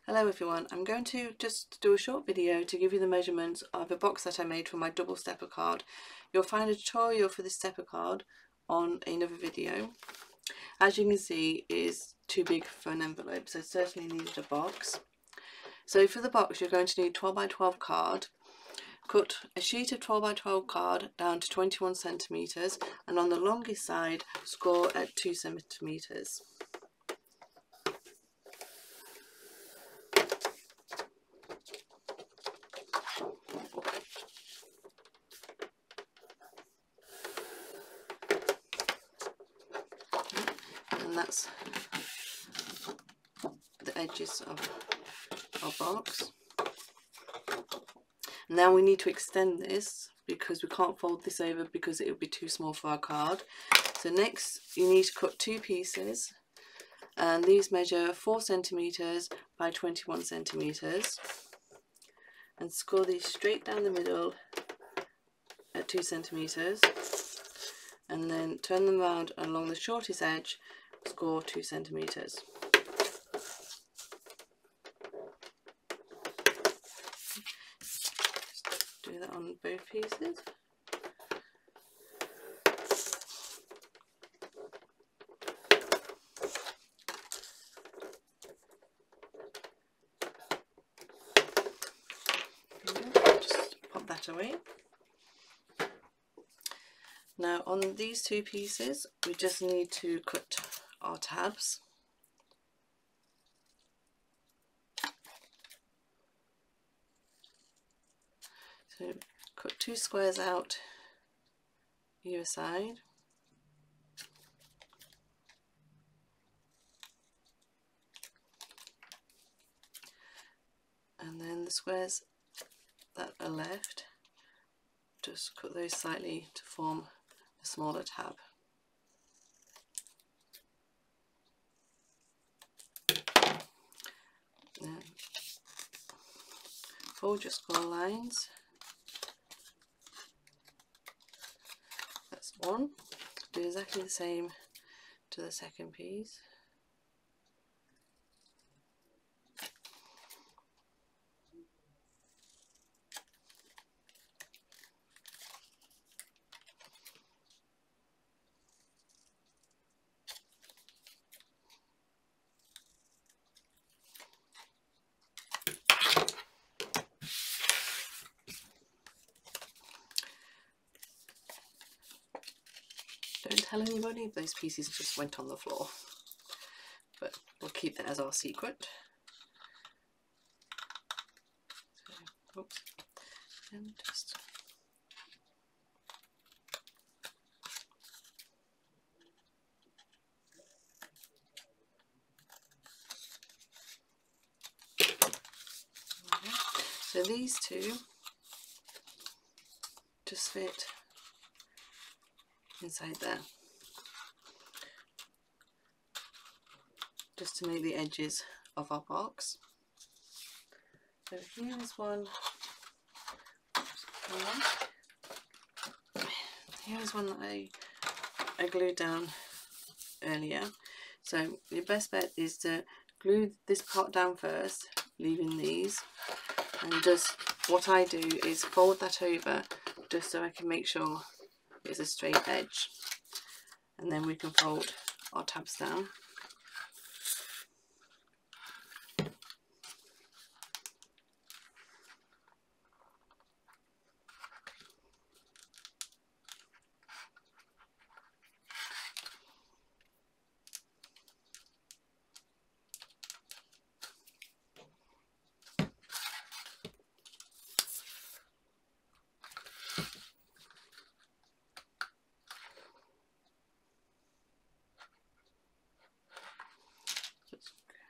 Hello everyone, I'm going to just do a short video to give you the measurements of a box that I made for my double stepper card. You'll find a tutorial for this stepper card on another video. As you can see, it is too big for an envelope, so it certainly needed a box. So for the box you're going to need 12 by 12 card. Cut a sheet of 12 by 12 card down to 21 centimeters, and on the longest side score at 2 centimeters. And that's the edges of our box. Now we need to extend this because we can't fold this over because it would be too small for our card. So next you need to cut two pieces, and these measure 4 centimeters by 21 centimeters, and score these straight down the middle at 2 centimeters, and then turn them around along the shortest edge, score 2 centimeters. Do that on both pieces. Just pop that away. Now on these two pieces we just need to cut our tabs. So cut 2 squares out either side. And then the squares that are left, just cut those slightly to form a smaller tab. Then fold your score lines. That's one. Do exactly the same to the second piece. Don't tell anybody if those pieces just went on the floor, but we'll keep that as our secret. So, oops, and just so these two just fit inside there, just to make the edges of our box. So here is one. Here is one that I glued down earlier. So your best bet is to glue this part down first, leaving these, and just what I do is fold that over just so I can make sure it's a straight edge, and then we can fold our tabs down.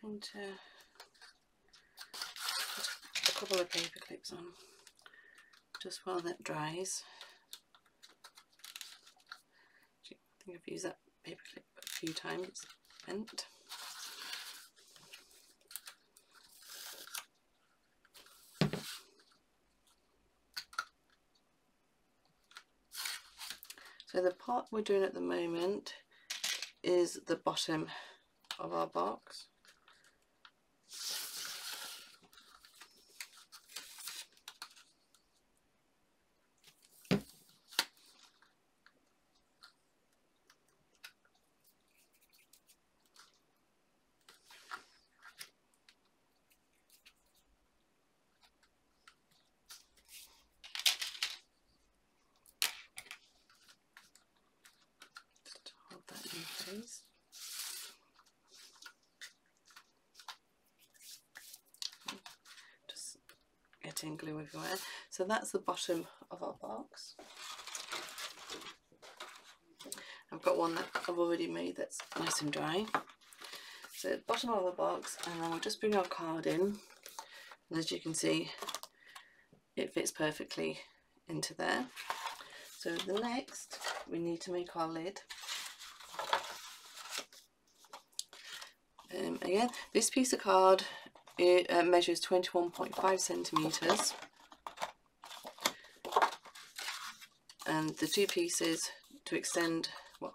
Going to put a couple of paper clips on just while that dries. I think I've used that paper clip a few times, it's bent. So the part we're doing at the moment is the bottom of our box. getting glue everywhere. So that's the bottom of our box. I've got one that I've already made that's nice and dry. So bottom of our box, and then we'll just bring our card in, and as you can see it fits perfectly into there. So the next we need to make our lid. Again, this piece of card, it measures 21.5 centimetres, and the two pieces to extend, well,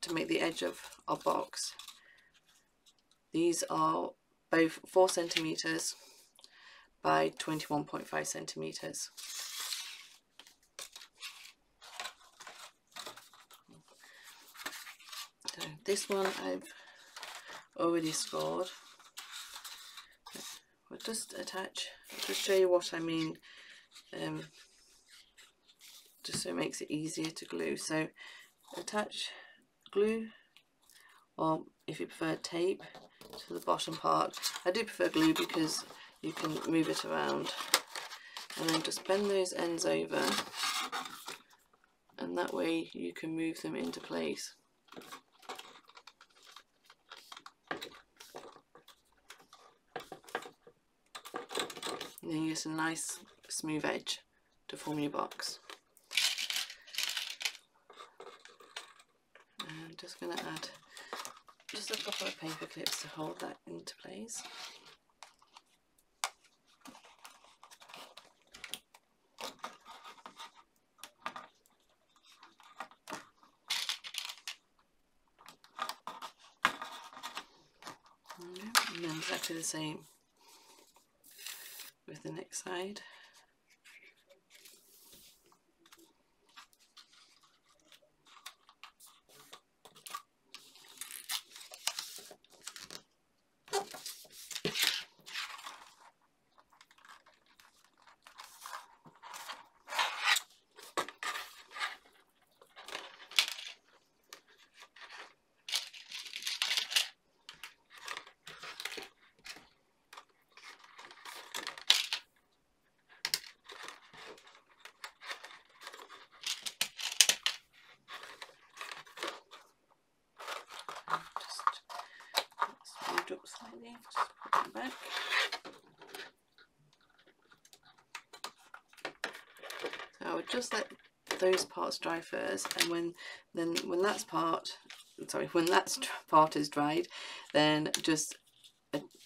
to make the edge of our box, these are both 4 centimetres by 21.5 centimetres. So this one I've already scored. We'll just attach, just show you what I mean, just so it makes it easier to glue. So attach glue, or if you prefer tape, to the bottom part. I do prefer glue because you can move it around, and then just bend those ends over, and that way you can move them into place. And then you get a nice smooth edge to form your box. And I'm just going to add just a couple of paper clips to hold that into place. And then exactly the same with the next side. Up slightly, just put it back. So I would just let those parts dry first, and when that part is dried, then just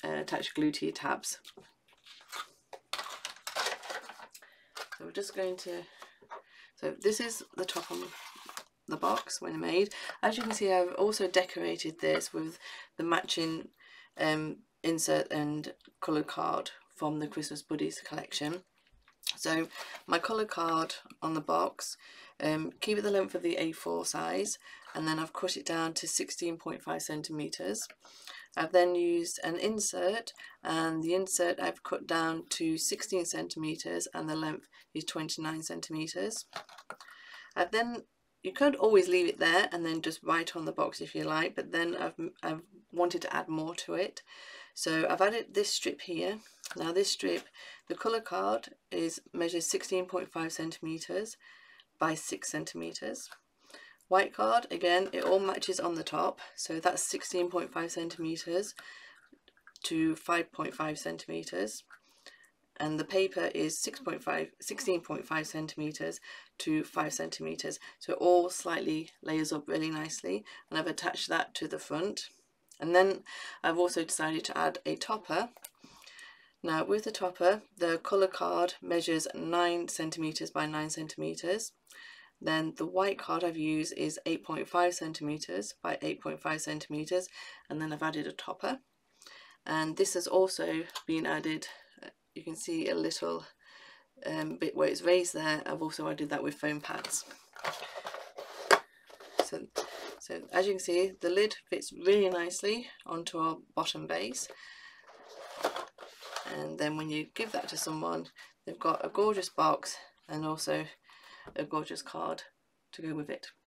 attach glue to your tabs. So we're just going to, so this is the top of the box when made. As you can see, I've also decorated this with the matching insert and colour card from the Christmas Buddies collection. So my colour card on the box, keep it the length of the A4 size, and then I've cut it down to 16.5 centimetres. I've then used an insert, and the insert I've cut down to 16 centimetres, and the length is 29 centimetres. I've then, you could always leave it there and then just write on the box if you like, but then I've wanted to add more to it. So I've added this strip here. Now this strip, the colour card measures 16.5 centimetres by 6 centimetres. White card, again, it all matches on the top, so that's 16.5 centimetres to 5.5 centimetres. And the paper is 16.5 centimetres to 5 centimetres. So it all slightly layers up really nicely, and I've attached that to the front. And then I've also decided to add a topper. Now with the topper, the colour card measures 9 centimetres by 9 centimetres. Then the white card I've used is 8.5 centimetres by 8.5 centimetres, and then I've added a topper. And this has also been added, you can see a little bit where it's raised there. I've also added that with foam pads. So as you can see, the lid fits really nicely onto our bottom base, and then when you give that to someone, they've got a gorgeous box and also a gorgeous card to go with it.